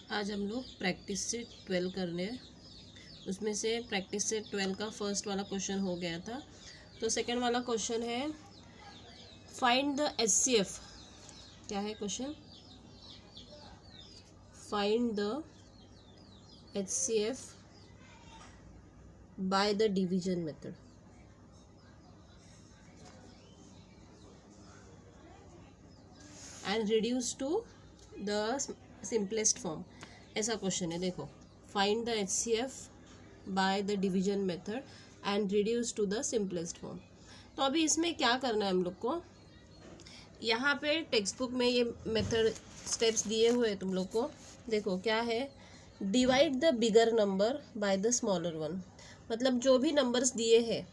आज हम लोग प्रैक्टिस से 12 करने हैं। उसमें से प्रैक्टिस से 12 का फर्स्ट वाला क्वेश्चन हो गया था। तो सेकंड वाला क्वेश्चन है फाइंड द HCF। क्या है question? Find the HCF by the division method. And reduce to the simplest form. ऐसा क्वेश्चन है, देखो। Find the HCF by the division method and reduce to the simplest form. तो अभी इसमें क्या करना है हम लोग को, यहाँ पे टेक्स्ट बुक में ये मेथड स्टेप्स दिए हुए तुम लोग को। देखो क्या है, divide the bigger number by the smaller one. मतलब जो भी नंबर्स दिए हैं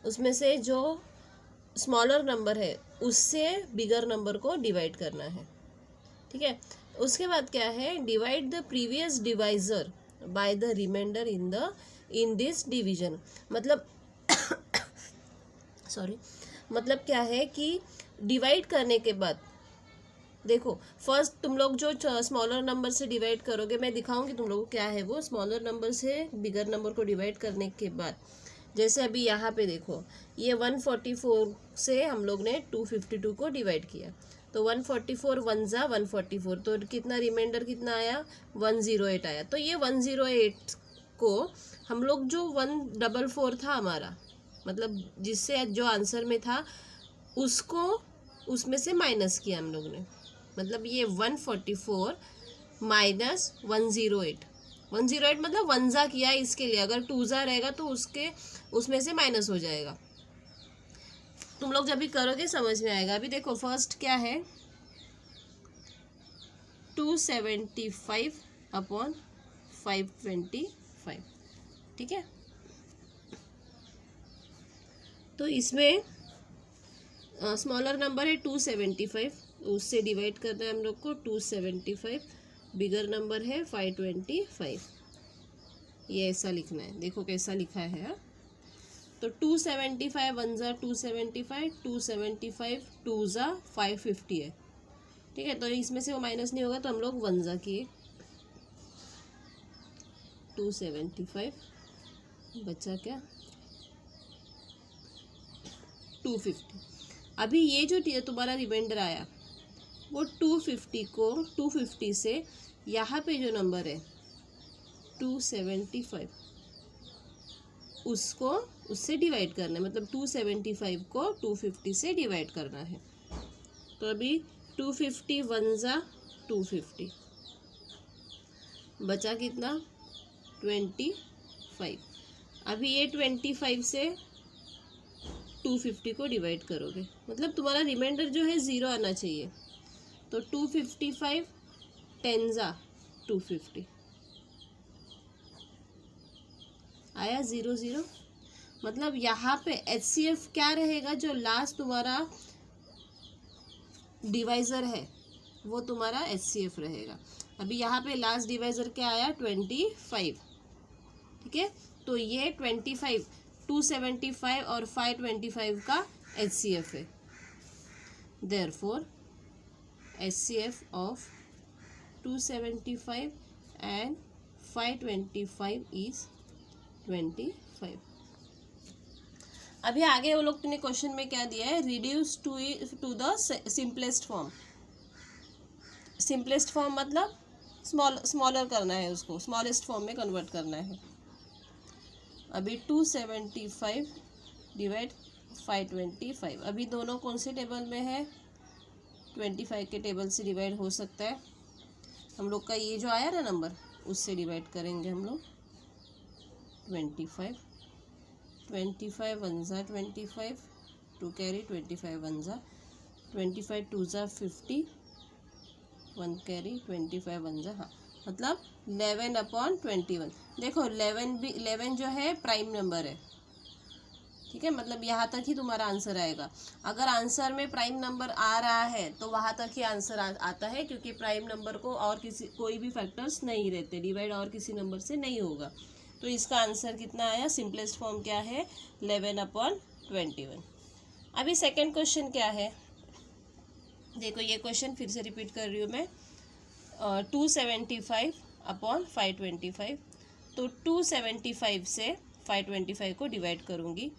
उसमें से जो स्मॉलर नंबर है उससे बिगर नंबर को डिवाइड करना है, ठीक है। उसके बाद क्या है, divide the previous divisor by the remainder in this division. मतलब सॉरी, मतलब क्या है कि डिवाइड करने के बाद देखो, फर्स्ट तुम लोग जो स्मॉलर नंबर से डिवाइड करोगे, मैं दिखाऊंगी तुम लोगों को क्या है वो। स्मॉलर नंबर से बिगर नंबर को डिवाइड करने के बाद, जैसे अभी यहाँ पे देखो, ये 144 से हम लोग ने 252 को डिवाइड किया, तो 144 वन जा 144, तो कितना रिमाइंडर कितना आया, 108 आया। तो ये 108 को हम लोग जो 144 था हमारा, मतलब जिससे जो आंसर में था उसको उसमें से माइनस किया हम लोग ने। मतलब ये 144 माइनस 108 मतलब वन जा किया इसके लिए। अगर टू जा रहेगा तो उसमें से माइनस हो जाएगा। तुम लोग जब भी करोगे समझ में आएगा। अभी देखो फर्स्ट क्या है, 275 अपॉन 525, ठीक है। तो इसमें स्मॉलर नंबर है 275, उससे डिवाइड करना है हम लोग को 275। बिगर नंबर है 525, ये ऐसा लिखना है। देखो कैसा लिखा है, हा? तो 275 वन ज़ा 275, 275 टू ज़ा 550 है, ठीक है। तो इसमें से वो माइनस नहीं होगा, तो हम लोग वन ज़ा किए, 275 बचा क्या, 250। अभी ये जो तुम्हारा रिमाइंडर आया वो 250 को 250 से यहाँ पे जो नंबर है 275 उससे डिवाइड करना है। मतलब 275 को 250 से डिवाइड करना है। तो अभी 250 वन ज़ा 250, बचा कितना 25। अभी ये 25 से 250 को डिवाइड करोगे, मतलब तुम्हारा रिमाइंडर जो है 0 आना चाहिए। तो 255 10 ज़ा 250 आया 0 0। मतलब यहाँ पे HCF क्या रहेगा, जो लास्ट तुम्हारा डिवाइज़र है वो तुम्हारा HCF रहेगा। अभी यहाँ पे लास्ट डिवाइज़र क्या आया 25, ठीक है। तो ये 25 275 और 525 का HCF है। Therefore HCF of 275 and 525 is 25। अभी आगे वो लोग ने क्वेश्चन में क्या दिया है, reduce to the simplest form. Simplest form मतलब स्मॉलर करना है, उसको स्मॉलेस्ट फॉर्म में कन्वर्ट करना है। अभी 275 डिवाइड 525, अभी दोनों कौन से टेबल में है, 25 के टेबल से डिवाइड हो सकता है। हम लोग का ये जो आया ना नंबर, उससे डिवाइड करेंगे हम लोग 25 वन ज़ा 25, टू कैरी 25 वन ज़ा 25, टू ज़ा 50, वन कैरी 25 वन ज़ा, हाँ मतलब 11 अपॉन 21। देखो 11 जो है प्राइम नंबर है, ठीक है। मतलब यहाँ तक ही तुम्हारा आंसर आएगा। अगर आंसर में प्राइम नंबर आ रहा है तो वहाँ तक ही आंसर आता है, क्योंकि प्राइम नंबर को और कोई भी फैक्टर्स नहीं रहते, डिवाइड और किसी नंबर से नहीं होगा। तो इसका आंसर कितना आया, सिंपलेस्ट फॉर्म क्या है 11 अपॉन 21। अभी सेकेंड क्वेश्चन क्या है, देखो ये क्वेश्चन फिर से रिपीट कर रही हूँ मैं। 275 अपॉन 525, तो 275 से 525 को डिवाइड करूँगी।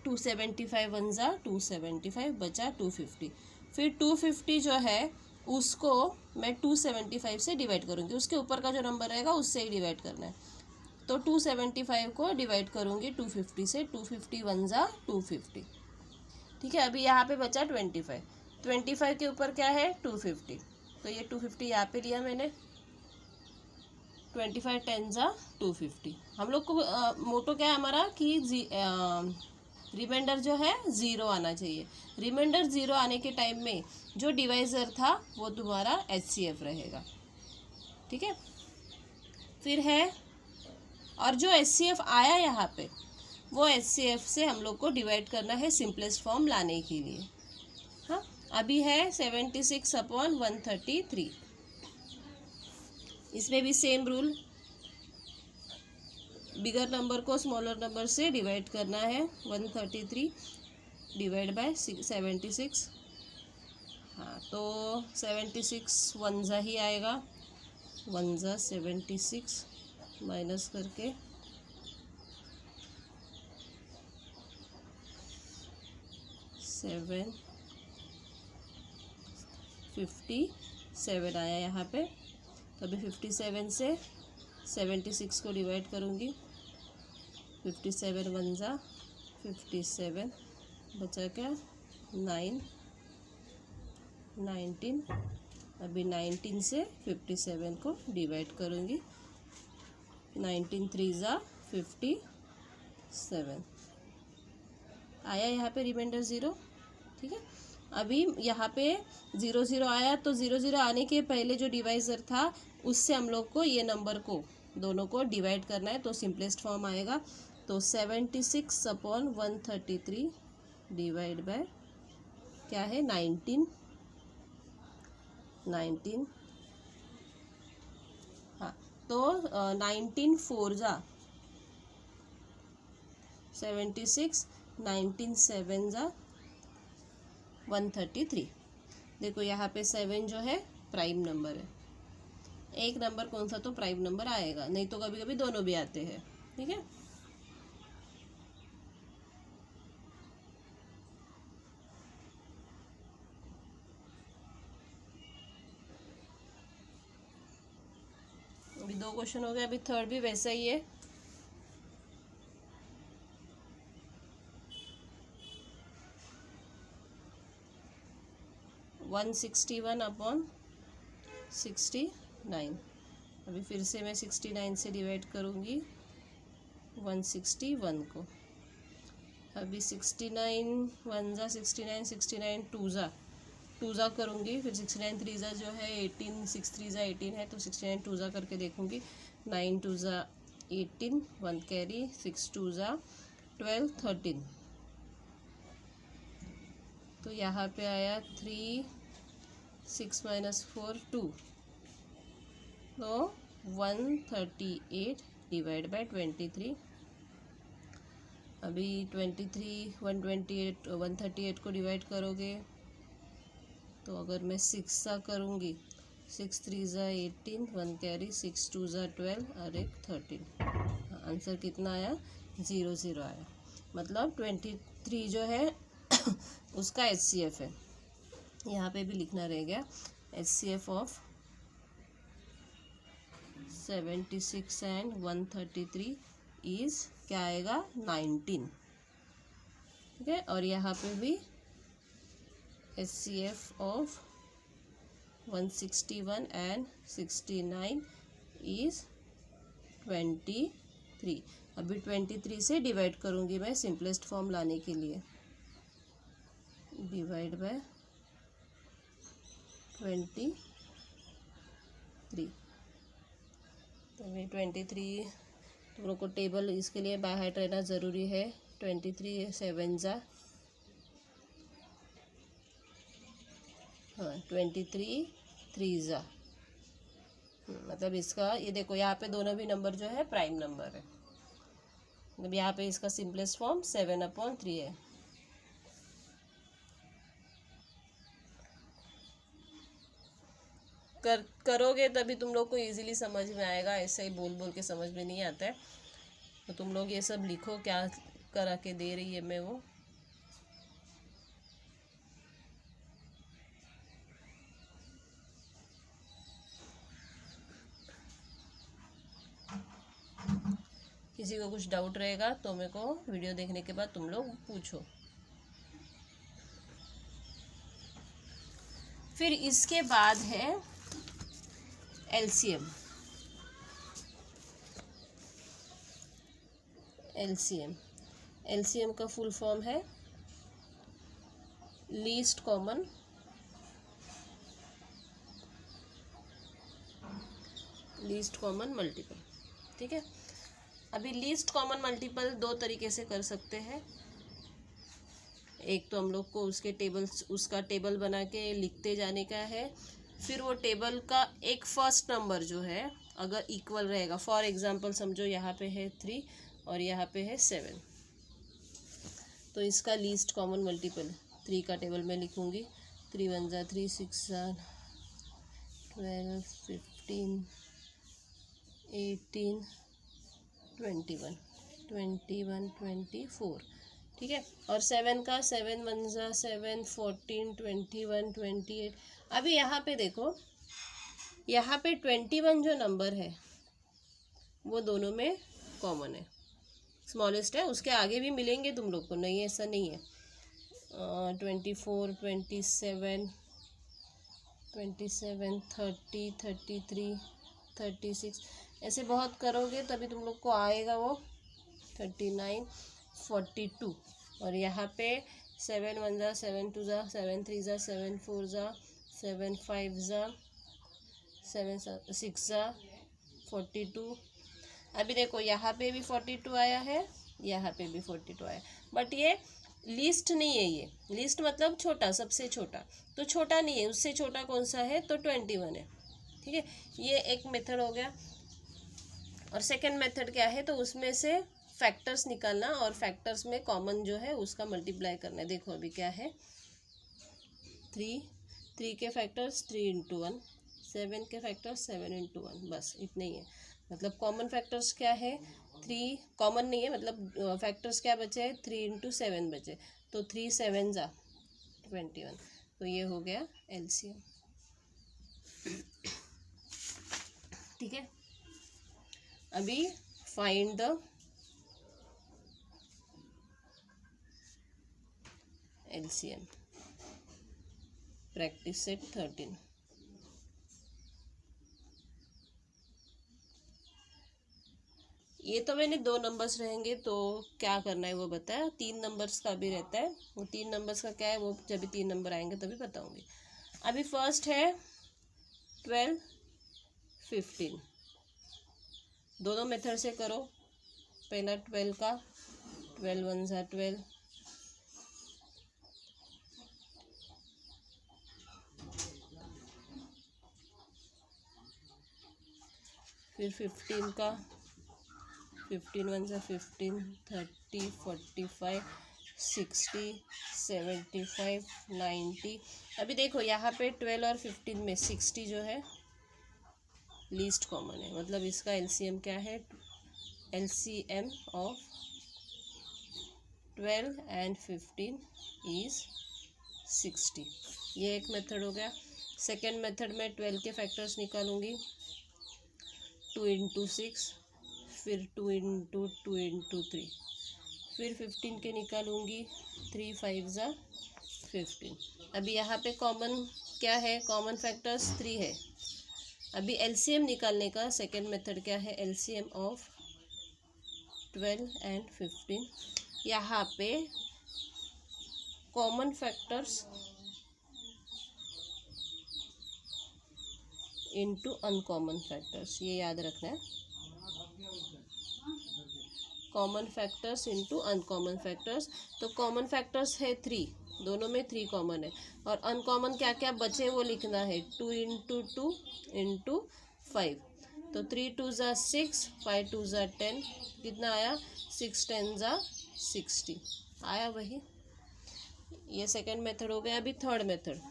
275 वन ज़ा 275, बचा 250। फिर 250 जो है उसको मैं 275 से डिवाइड करूँगी, उसके ऊपर का जो नंबर रहेगा उससे ही डिवाइड करना है। तो 275 को डिवाइड करूँगी 250 से, 250 वन ज़ा 250। ठीक है, अभी यहाँ पे बचा 25 के ऊपर क्या है 250, तो ये 250 यहाँ पे लिया मैंने। 25 10 ज़ा 250। हम लोग को मोटो क्या है हमारा कि रिमाइंडर जो है ज़ीरो आना चाहिए। रिमाइंडर ज़ीरो आने के टाइम में जो डिवाइज़र था वो तुम्हारा HCF रहेगा। ठीक है, फिर है, और जो HCF आया यहाँ पे वो HCF से हम लोग को डिवाइड करना है सिंपलेस्ट फॉर्म लाने के लिए। हाँ, अभी है 76 अपॉन 133। इसमें भी सेम रूल, बिगर नंबर को स्मॉलर नंबर से डिवाइड करना है। 133 डिवाइड बाय 76। हाँ, तो 76 वन ज़ा ही आएगा, 1 ज़ा 76 माइनस करके 57 आया यहाँ पे। तो अभी 57 से 76 को डिवाइड करूँगी। 57 वन ज़ा 57, बचा क्या 19। अभी 19 से 57 को डिवाइड करूँगी। 19 3 ज़ा 57 आया यहाँ पे रिमाइंडर ज़ीरो। ठीक है, अभी यहाँ पे 0 0 आया, तो 0 0 आने के पहले जो डिवाइज़र था उससे हम लोग को ये नंबर को दोनों को डिवाइड करना है, तो सिंपलेस्ट फॉर्म आएगा। तो 76 अपॉन 133 डिवाइड बाय क्या है 19। हाँ, तो 19 4 ज़ा 76, 19 7 ज़ा 133। देखो यहाँ पे 7 जो है प्राइम नंबर है, एक नंबर कौन सा तो प्राइम नंबर आएगा, नहीं तो कभी कभी दोनों भी आते हैं। ठीक है, अभी 2 क्वेश्चन हो गए, अभी थर्ड भी वैसा ही है। One 61 upon 69। अभी फिर से मैं 69 से डिवाइड करूँगी 161 को। अभी 69 वन ज़ा 69, 69 टू ज़ा करूँगी, फिर 69 3 ज़ा जो है 18, 6 3 ज़ा 18 है, तो 69 2 ज़ा करके देखूँगी। 9 2 ज़ा 18, 1 कैरी, 6 2 ज़ा 12 13। तो यहाँ पे आया 3 6 माइनस 4 2, तो 138 डिवाइड बाय 23। अभी 138 को डिवाइड करोगे तो अगर मैं 6 सा करूँगी, 6 3 ज़ा 18, 1 कैरी, 6 2 ज़ा 12 और एक 13। आंसर कितना आया 0 0 आया, मतलब 23 जो है उसका HCF है। यहाँ पे भी लिखना रह गया, HCF ऑफ 76 एंड 133 इज़ क्या आएगा 19। ठीक है, और यहाँ पे भी HCF ऑफ 161 एंड 69 इज़ 23। अभी 23 से डिवाइड करूँगी मैं सिंपलेस्ट फॉर्म लाने के लिए। डिवाइड बाय 23, तो अभी 23 तुम लोग को टेबल इसके लिए बाय हार्ट रहना ज़रूरी है। 23 7 ज़ा, हाँ 23 3 ज़ा, मतलब इसका ये देखो यहाँ पे दोनों भी नंबर जो है प्राइम नंबर है, मतलब यहाँ पे इसका सिंपलेस्ट फॉर्म 7/3 है। करोगे तभी तुम लोग को इजीली समझ में आएगा, ऐसे ही बोल बोल के समझ में नहीं आता है। तो तुम लोग ये सब लिखो क्या करा के दे रही है मैं वो। किसी को कुछ डाउट रहेगा तो मेरे को वीडियो देखने के बाद तुम लोग पूछो। फिर इसके बाद है एलसीएम। एलसीएम का फुल फॉर्म है लीस्ट कॉमन मल्टीपल। ठीक है, अभी लीस्ट कॉमन मल्टीपल दो तरीके से कर सकते हैं। एक तो हम लोग को उसका टेबल बना के लिखते जाने का है। फिर वो टेबल का एक फर्स्ट नंबर जो है अगर इक्वल रहेगा, फॉर एग्जांपल समझो यहाँ पे है 3 और यहाँ पे है 7, तो इसका लीस्ट कॉमन मल्टीपल 3 का टेबल में लिखूँगी। 3 1 जा 3, 6 जा 12, 15, 18, 21, 24। ठीक है, और 7 का 7 1 जा 7, 14, 21, 28। अभी यहाँ पे देखो, यहाँ पे 21 जो नंबर है वो दोनों में कॉमन है, स्मॉलेस्ट है। उसके आगे भी मिलेंगे तुम लोग को, नहीं ऐसा नहीं है। 24, 27, 30, 33, 36, ऐसे बहुत करोगे तभी तुम लोग को आएगा वो 39, 42। और यहाँ पे 7 1 जा 7 2 जा 7 3 जा 7 4 जा 7 5 जा 7 6 जा 42। अभी देखो यहाँ पे भी 42 आया है, यहाँ पे भी 42 आया, बट ये लिस्ट नहीं है। ये लिस्ट मतलब छोटा, सबसे छोटा, तो छोटा नहीं है। उससे छोटा कौन सा है, तो 21 है। ठीक है, ये एक मेथड हो गया। और सेकंड मेथड क्या है, तो उसमें से फैक्टर्स निकालना और फैक्टर्स में कॉमन जो है उसका मल्टीप्लाई करना है। देखो अभी क्या है, 3 के फैक्टर्स 3 इंटू 1, 7 के फैक्टर्स 7 इंटू 1, बस इतने ही है। मतलब कॉमन फैक्टर्स क्या है, 3 कॉमन नहीं है, मतलब फैक्टर्स क्या बचे, 3 इंटू 7 बचे, तो 3 7 जा 21। तो ये हो गया एलसीएम। ठीक है, अभी find the LCM, practice set 13। ये तो मैंने 2 नंबर्स रहेंगे तो क्या करना है वो बताया। 3 नंबर्स का भी रहता है, वो 3 नंबर्स का क्या है वो जब भी 3 नंबर आएंगे तभी बताऊंगी। अभी फर्स्ट है 12, 15। दोनों मेथड से करो। पहला 12 का, 12 1 जा 12, फिर 15 का, 15 1 जा 15, 30, 45, 60, 75, 90। अभी देखो यहाँ पे 12 और 15 में 60 जो है लीस्ट कॉमन है, मतलब इसका एलसीएम क्या है, एलसीएम ऑफ 12 एंड 15 इज 60। ये एक मेथड हो गया। सेकेंड मेथड में 12 के फैक्टर्स निकालूंगी, 2 इंटू 6, फिर 2 इंटू 2 इंटू 3, फिर 15 के निकालूंगी, 3 5 जा 15। अभी यहाँ पे कॉमन क्या है, कॉमन फैक्टर्स 3 है। अभी एलसीएम निकालने का सेकेंड मेथड क्या है, एलसीएम ऑफ 12 एंड 15। यहाँ पे common factors into uncommon factors, ये याद रखना है। Common factors into uncommon factors. तो कॉमन फैक्टर्स है 3, दोनों में 3 कॉमन है, और अनकॉमन क्या क्या बचे वो लिखना है, 2 इंटू 2 इंटू 5। तो 3 2 जा 6, 5 2 जा 10, कितना आया, 6 10 जा 60 आया वही। ये सेकंड मेथड हो गया। अभी थर्ड मेथड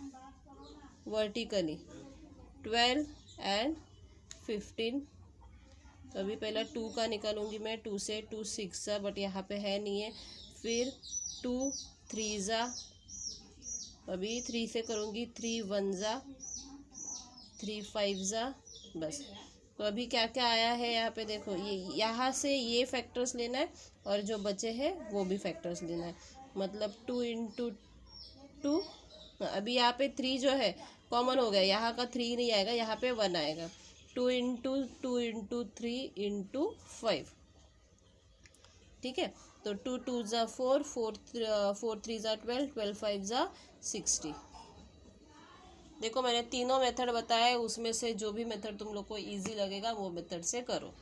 वर्टिकली, 12 एंड 15। तो अभी पहला 2 का निकालूंगी मैं, 2 से 2 6 ज़ा, बट यहाँ पे है नहीं है। फिर 2 3 ज़ा, अभी 3 से करूँगी, 3 1 ज़ा, 3 5 ज़ा, बस। तो अभी क्या क्या आया है यहाँ पे देखो, ये यहाँ से ये फैक्टर्स लेना है और जो बचे हैं वो भी फैक्टर्स लेना है। मतलब 2 इंटू 2, अभी यहाँ पे 3 जो है कॉमन हो गया, यहाँ का 3 नहीं आएगा, यहाँ पे 1 आएगा। 2 इंटू 2 इंटू 3 इंटू 5, ठीक है। तो 2 2 ज़ा 4, 4 3 ज़ा 12, 12 5 ज़ा 60। देखो मैंने तीनों मेथड बताया, उसमें से जो भी मेथड तुम लोग को इजी लगेगा वो मेथड से करो।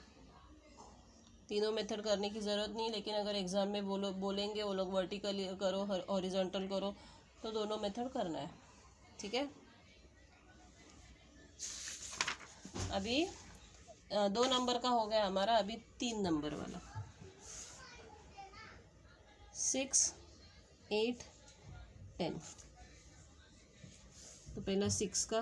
तीनों मेथड करने की ज़रूरत नहीं, लेकिन अगर एग्ज़ाम में बोलेंगे वो लोग वर्टिकल करो, हॉरिजॉन्टल करो, तो दोनों मेथड करना है, ठीक है। अभी 2 नंबर का हो गया हमारा, अभी 3 नंबर वाला। 6 8 10। तो पहला 6 का,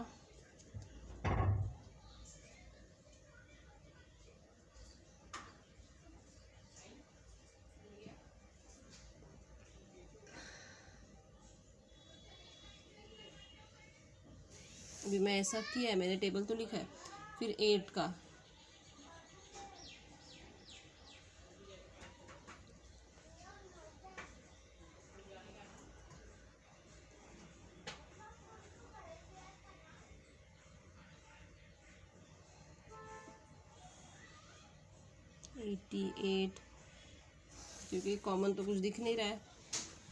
अभी मैं ऐसा किया है, मैंने टेबल तो लिखा है। फिर 8 का, $88, क्योंकि कॉमन तो कुछ दिख नहीं रहा है,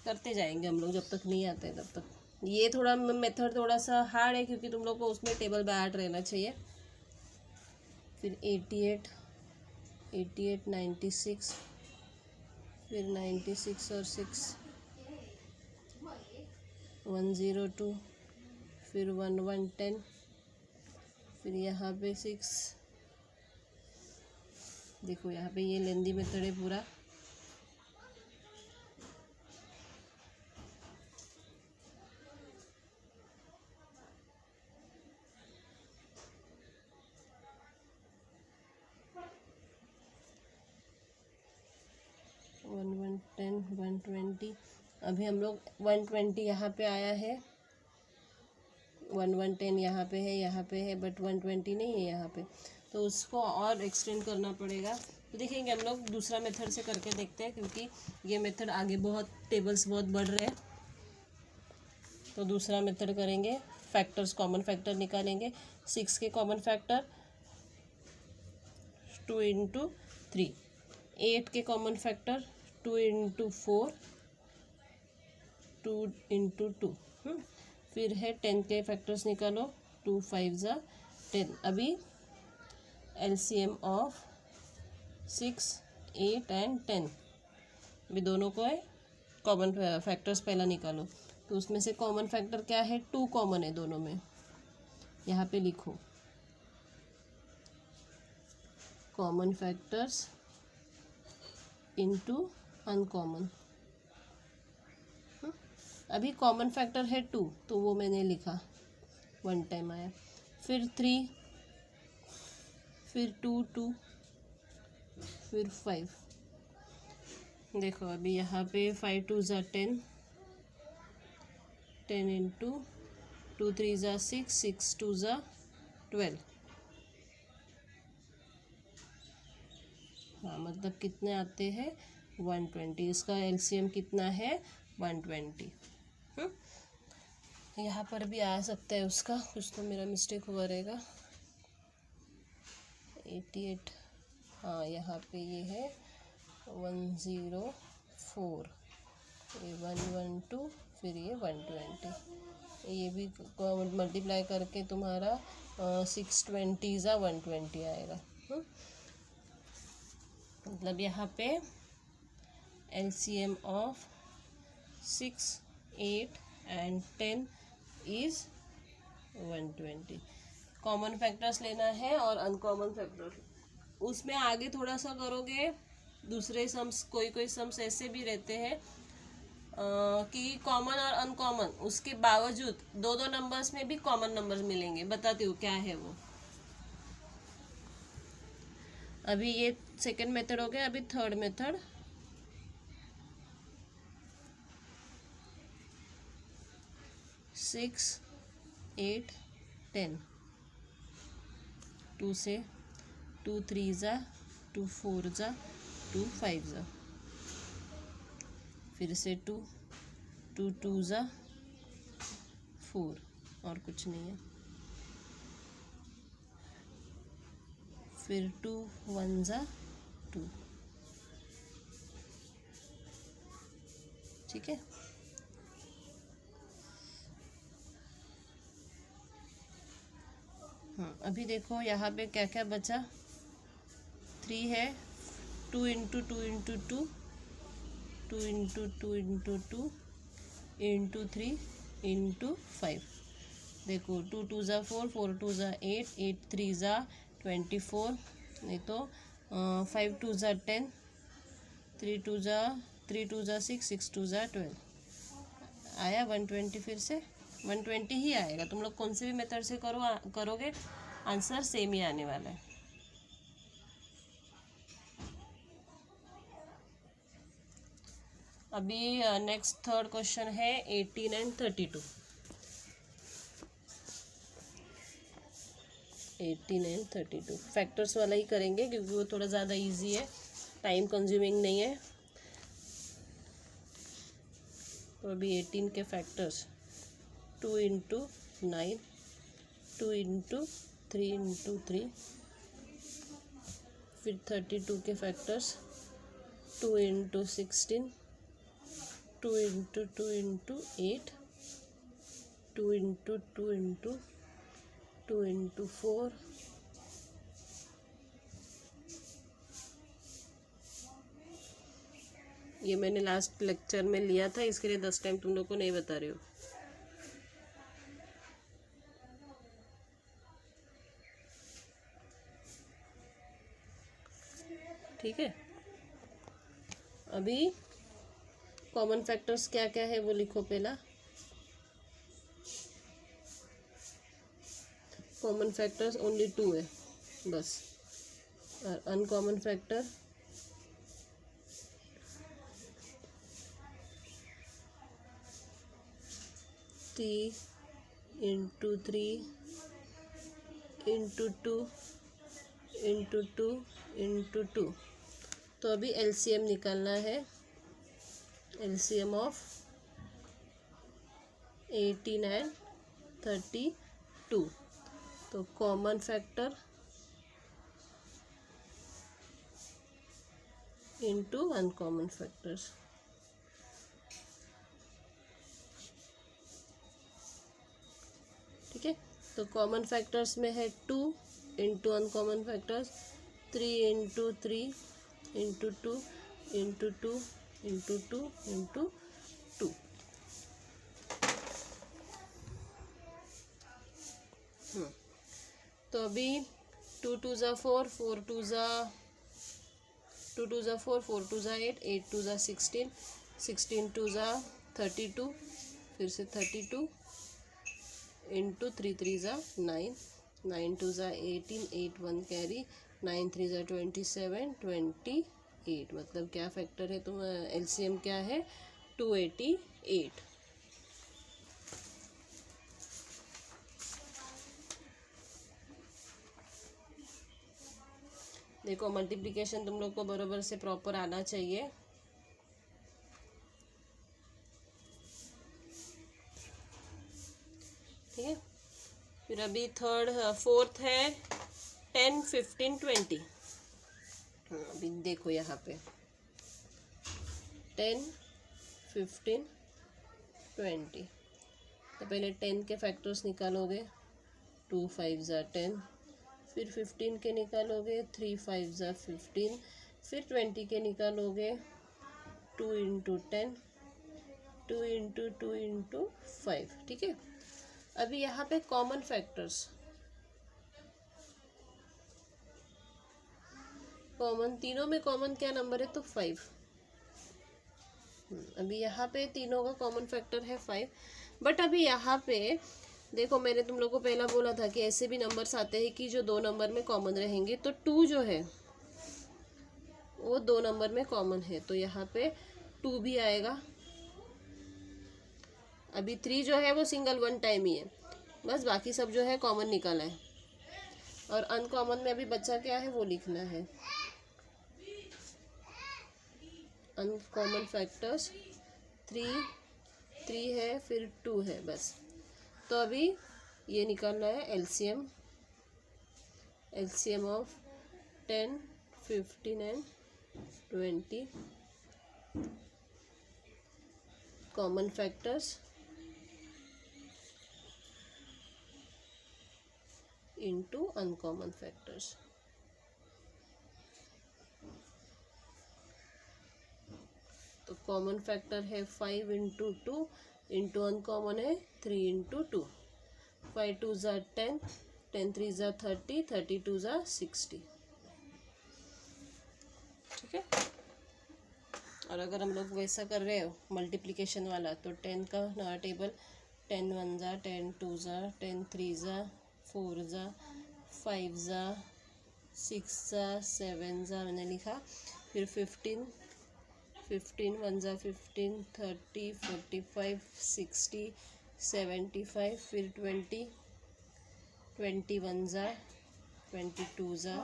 करते जाएंगे हम लोग जब तक नहीं आते तब तक। ये थोड़ा मेथड थोड़ा सा हार्ड है, क्योंकि तुम लोग को उसमें टेबल बैठ रहना चाहिए। फिर 88 88 96, फिर 96 और 6 102, फिर 1110, फिर यहाँ पे 6। देखो यहाँ पे ये लेंदी मेथड है पूरा। वन 110 120, अभी हम लोग 120 यहाँ पे आया है, 110 यहाँ पे है, यहाँ पे है, बट 120 नहीं है यहाँ पे, तो उसको और एक्सटेंड करना पड़ेगा। तो देखेंगे हम लोग दूसरा मेथड से करके देखते हैं, क्योंकि ये मेथड आगे बहुत टेबल्स बहुत बढ़ रहे हैं। तो दूसरा मेथड करेंगे, फैक्टर्स कॉमन फैक्टर निकालेंगे। 6 के कॉमन फैक्टर 2 इंटू 3, 8 के कॉमन फैक्टर 2 इंटू 4, 2 इंटू 2। फिर है 10 के फैक्टर्स निकालो, 2 5 ज़ा 10। अभी एलसीएम ऑफ 6 8 एंड 10, अभी दोनों को है कॉमन फैक्टर्स पहला निकालो। तो उसमें से कॉमन फैक्टर क्या है, 2 कॉमन है दोनों में, यहाँ पे लिखो कॉमन फैक्टर्स इनटू अनकॉमन। अभी कॉमन फैक्टर है 2, तो वो मैंने लिखा, 1 टाइम आया। फिर 3, फिर 2 2, फिर 5। देखो अभी यहाँ पे 5 2 ज़ा 10, 10 इंटू 2 3 ज़ा 6, 6 2 ज़ा 12। हाँ मतलब कितने आते हैं, 120। इसका एलसीएम कितना है, 120। यहाँ पर भी आ सकता है उसका, कुछ तो मेरा मिस्टेक हुआ रहेगा। 88, हाँ यहाँ पे ये है 104, ये 112, फिर ये 120। ये भी मल्टीप्लाई करके तुम्हारा 620 ज़ा 120 आएगा। मतलब यहाँ पे LCM of 6 8 and 10 is 120। Common factors लेना है और अनकॉमन फैक्टर्स, उसमें आगे थोड़ा सा करोगे। दूसरे सम्स, कोई कोई सम्स ऐसे भी रहते हैं कि कॉमन और अनकॉमन, उसके बावजूद दो दो नंबर्स में भी कॉमन नंबर्स मिलेंगे। बताती हूँ क्या है वो। अभी ये सेकंड मेथड हो गया, अभी थर्ड मेथड। सिक्स 8 10, 2 से 2 3 जा 2 4 जा 2 5 जा, फिर से 2 2 2 जा 4, और कुछ नहीं है, फिर 2 1 जा 2। ठीक है, हाँ अभी देखो यहाँ पे क्या क्या बचा। 3 है, 2 into 2 into 2, 2 into 2 into 2 into 3 into 5। देखो 2 2 जा 4, 4 2 जा 8, 8 3 जा 24, नहीं तो 5 2 जा 10, 3 2 जा 6, 6 2 जा 12। आया 120, फिर से 120 ही आएगा। तुम लोग कौन से भी मेथड से करोगे आंसर सेम ही आने वाला है। अभी नेक्स्ट थर्ड क्वेश्चन है 18 एंड 32। 18 एंड 32 फैक्टर्स वाला ही करेंगे क्योंकि वो थोड़ा ज़्यादा इजी है, टाइम कंज्यूमिंग नहीं है। तो अभी 18 के फैक्टर्स 2 इंटू 9, 2 इंटू 3 इंटू 3, फिर 32 के factors 2 into 16, 2 into 2 into 8, 2 into 2 into 2 into 4, ये मैंने लास्ट लेक्चर में लिया था, इसके लिए 10 टाइम तुम लोग को नहीं बता रही हो। ठीक है, अभी कॉमन फैक्टर्स क्या क्या है वो लिखो। पहला कॉमन फैक्टर्स ओनली 2 है बस, और uncommon factor 3 into 3 into 2 into 2 into 2। तो अभी एलसीएम निकालना है, एलसीएम ऑफ 18 एंड 32। तो common factor into uncommon factors. ठीक है, तो कॉमन फैक्टर्स में है 2 into uncommon factors 3 into 3 into 2 into 2 into 2 into 2। तो अभी 2 2 जा 4, 4 2 जा 2 2 जा 4, 4 2 जा 8, 8 2 जा 16, 16 2 जा 32, फिर से 32 इंटू 3 3 जा 9, 9 2 जा 18, 8 1 कैरी, 9 3 जा 27, 28। मतलब क्या फैक्टर है, तुम एलसीएम क्या है 288। देखो मल्टीप्लिकेशन तुम लोग को बराबर से प्रॉपर आना चाहिए। ठीक है, फिर अभी फोर्थ है 10 15 20। अभी देखो यहाँ पे 10 15 20। तो पहले 10 के फैक्टर्स निकालोगे, 2 5 जा 10, फिर 15 के निकालोगे 3 5 जा 15, फिर 20 के निकालोगे 2 इंटू 10, 2 इंटू 2 इंटू 5। ठीक है, अभी यहाँ पे कॉमन फैक्टर्स, कॉमन तीनों में कॉमन क्या नंबर है तो 5। अभी यहाँ पे तीनों का कॉमन फैक्टर है 5, बट अभी यहाँ पे देखो मैंने तुम लोग को पहला बोला था कि ऐसे भी नंबर्स आते हैं कि जो 2 नंबर में कॉमन रहेंगे, तो 2 जो है वो 2 नंबर में कॉमन है, तो यहाँ पे 2 भी आएगा। अभी 3 जो है वो सिंगल 1 टाइम ही है, बस बाकी सब जो है कॉमन निकाला है। और अनकॉमन में अभी बच्चा क्या है वो लिखना है। अनकॉमन फैक्टर्स 3 है, फिर 2 है बस। तो अभी ये निकालना है LCM of 10, 15 and 20 common factors into uncommon factors। तो कॉमन फैक्टर है 5 इंटू 2, इंटू अनकॉमन है 3 इंटू 2। 5 2 ज़ा 10, 10 3 ज़ा 30, 30 2 ज़ा 60। ठीक है। और अगर हम लोग वैसा कर रहे हो मल्टीप्लिकेशन वाला, तो 10 का नया टेबल 10 1 ज़ा 10 2 ज़ा 10 3 ज़ा 4 ज़ा 5 ज़ा 6 ज़ा 7 ज़ा मैंने लिखा। फिर 15 1 ज़ा 15, 30 45 60 75, फिर 21 ज़ा 22 ज़ा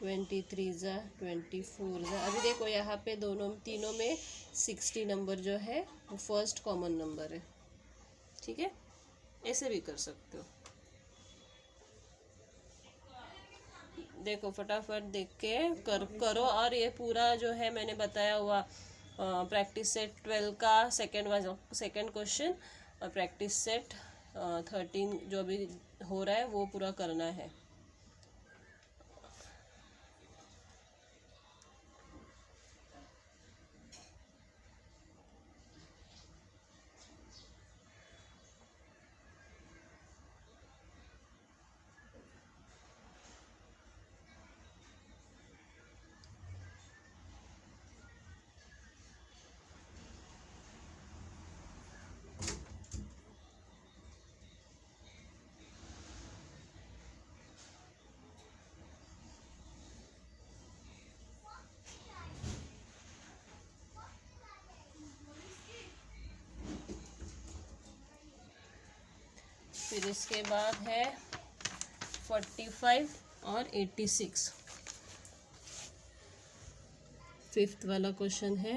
23 ज़ा 24 ज़ा। अभी देखो यहाँ पे तीनों में 60 नंबर जो है वो फर्स्ट कॉमन नंबर है। ठीक है, ऐसे भी कर सकते हो। देखो फटाफट देख के करो। और ये पूरा जो है मैंने बताया हुआ प्रैक्टिस सेट 12 का सेकंड क्वेश्चन और प्रैक्टिस सेट 13 जो भी हो रहा है वो पूरा करना है। फिर इसके बाद है 45 और 86। फिफ्थ वाला क्वेश्चन है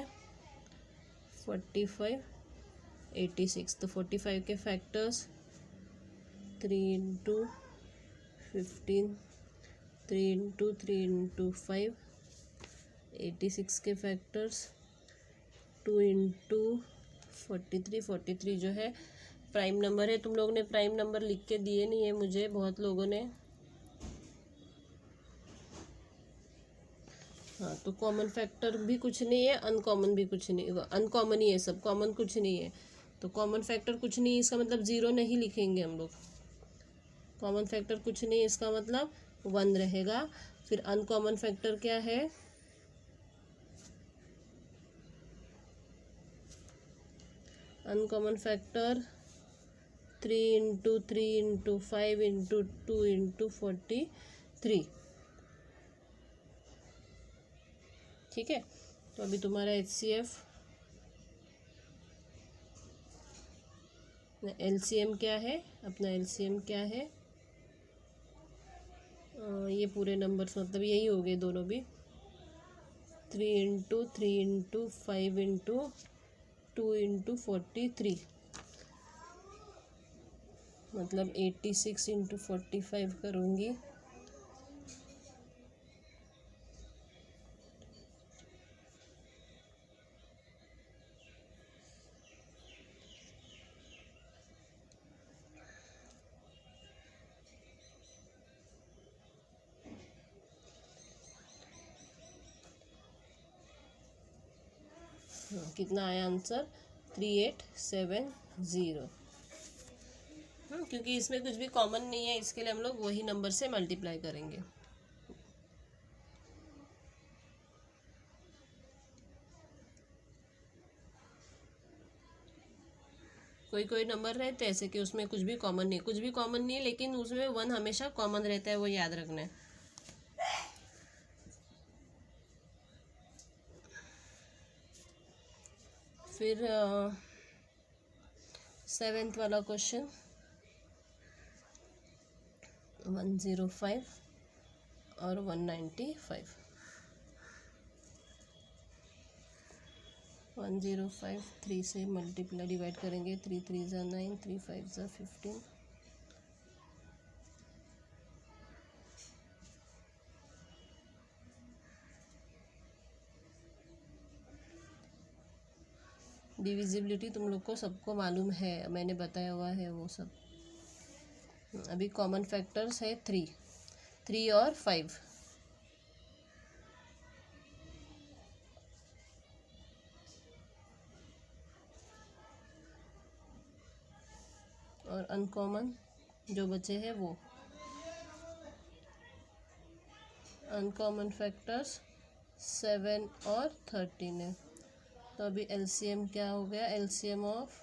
45 86। तो 45 के फैक्टर्स 3 इंटू 15, 3 इंटू 3 इंटू 5। 86 के फैक्टर्स 2 इंटू 43 जो है प्राइम नंबर है। तुम लोगों ने प्राइम नंबर लिख के दिए नहीं है मुझे, बहुत लोगों ने। हाँ, तो कॉमन फैक्टर भी कुछ नहीं है, अनकॉमन भी कुछ नहीं, अनकॉमन ही है सब, कॉमन कुछ नहीं है। तो कॉमन फैक्टर कुछ नहीं, इसका मतलब 0 नहीं लिखेंगे हम लोग। कॉमन फैक्टर कुछ नहीं, इसका मतलब 1 रहेगा। फिर अनकॉमन फैक्टर क्या है? Uncommon factor 3 into 3 into 5 into 2 into 43। ठीक है, तो अभी तुम्हारा HCF LCM क्या है? अपना LCM क्या है? ये पूरे नंबर्स मतलब यही हो गए दोनों भी। 3 इंटू 3 इंटू 5 इंटू 2 इंटू 43, मतलब 86 इंटू 45 करूँगी। कितना आया आंसर? 3870। क्योंकि इसमें कुछ भी कॉमन नहीं है, इसके लिए हम लोग वही नंबर से मल्टीप्लाई करेंगे। कोई कोई नंबर रहते हैं ऐसे कि उसमें कुछ भी कॉमन नहीं, कुछ भी कॉमन नहीं है, लेकिन उसमें 1 हमेशा कॉमन रहता है, वो याद रखना है। फिर 7th वाला क्वेश्चन 105 और 195। 105 3 से मल्टीप्लाई डिवाइड करेंगे, 3 3 ज़ा 9, 3 5 ज़ा 15। डिविजिबिलिटी तुम लोग को सबको मालूम है, मैंने बताया हुआ है वो सब। अभी कॉमन फैक्टर्स है 3 और 5। और अनकॉमन जो बचे हैं वो अनकॉमन फैक्टर्स 7 और 13 है। तो अभी एलसीएम क्या हो गया, LCM of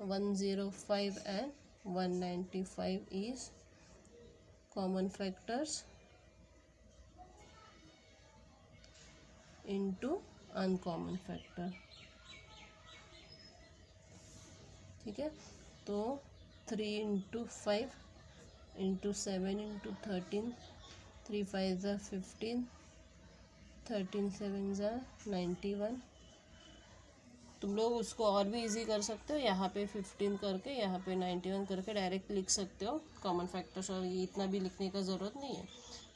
105 and 195 is common factors into uncommon factor. ठीक है, तो 3 इंटू 5 इंटू 7 इंटू 13, 3 5 ज़ा 15, 13 7 ज़ा 91। तुम लोग उसको और भी इजी कर सकते हो, यहाँ पे 15 करके यहाँ पे 91 करके डायरेक्ट लिख सकते हो कॉमन फैक्टर्स, और ये इतना भी लिखने का ज़रूरत नहीं है।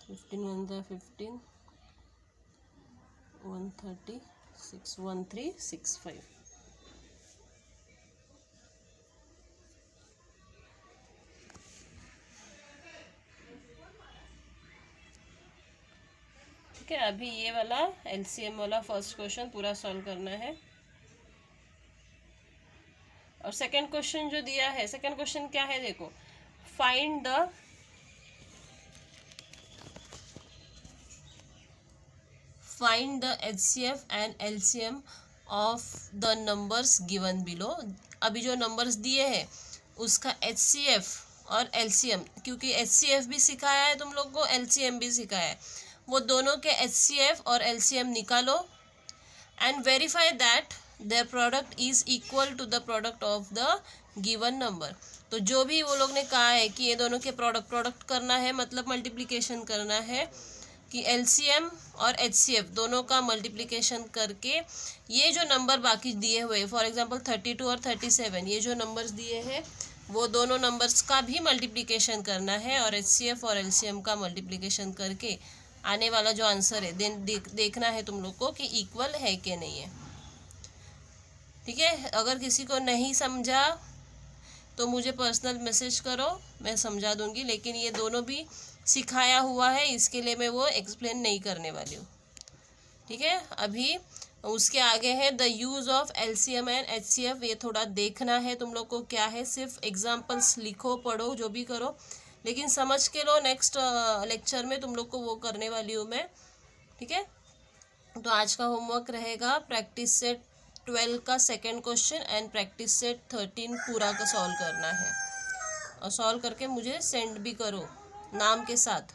15 1 ज़ा 15, 136 1365। ठीक है, अभी ये वाला एलसीएम वाला फर्स्ट क्वेश्चन पूरा सॉल्व करना है। और सेकंड क्वेश्चन जो दिया है, सेकंड क्वेश्चन क्या है देखो, find the HCF and LCM of the numbers given below. अभी जो नंबर्स दिए हैं उसका HCF और LCM, क्योंकि HCF भी सिखाया है तुम लोग को, LCM भी सिखाया है, वो दोनों के HCF और LCM निकालो and verify that their product is equal to the product of the given number। तो जो भी वो लोग ने कहा है कि ये दोनों के प्रोडक्ट करना है, मतलब मल्टीप्लिकेशन करना है, कि LCM और HCF दोनों का मल्टीप्लिकेशन करके ये जो नंबर बाकी दिए हुए, फॉर एग्जांपल 32 और 37, ये जो नंबर्स दिए हैं वो दोनों नंबर्स का भी मल्टीप्लिकेशन करना है, और HCF और LCM का मल्टीप्लिकेशन करके आने वाला जो आंसर है देखना है तुम लोग को कि इक्वल है कि नहीं है। ठीक है, अगर किसी को नहीं समझा तो मुझे पर्सनल मैसेज करो, मैं समझा दूंगी, लेकिन ये दोनों भी सिखाया हुआ है, इसके लिए मैं वो एक्सप्लेन नहीं करने वाली हूँ। ठीक है, अभी उसके आगे है the use of LCM and HCF, ये थोड़ा देखना है तुम लोग को क्या है, सिर्फ एग्जाम्पल्स लिखो पढ़ो जो भी करो, लेकिन समझ के लो, नेक्स्ट लेक्चर में तुम लोग को वो करने वाली हूँ मैं। ठीक है, तो आज का होमवर्क रहेगा प्रैक्टिस सेट 12 का second question and practice set 13 पूरा का सॉल्व करना है, और सॉल्व करके मुझे सेंड भी करो नाम के साथ।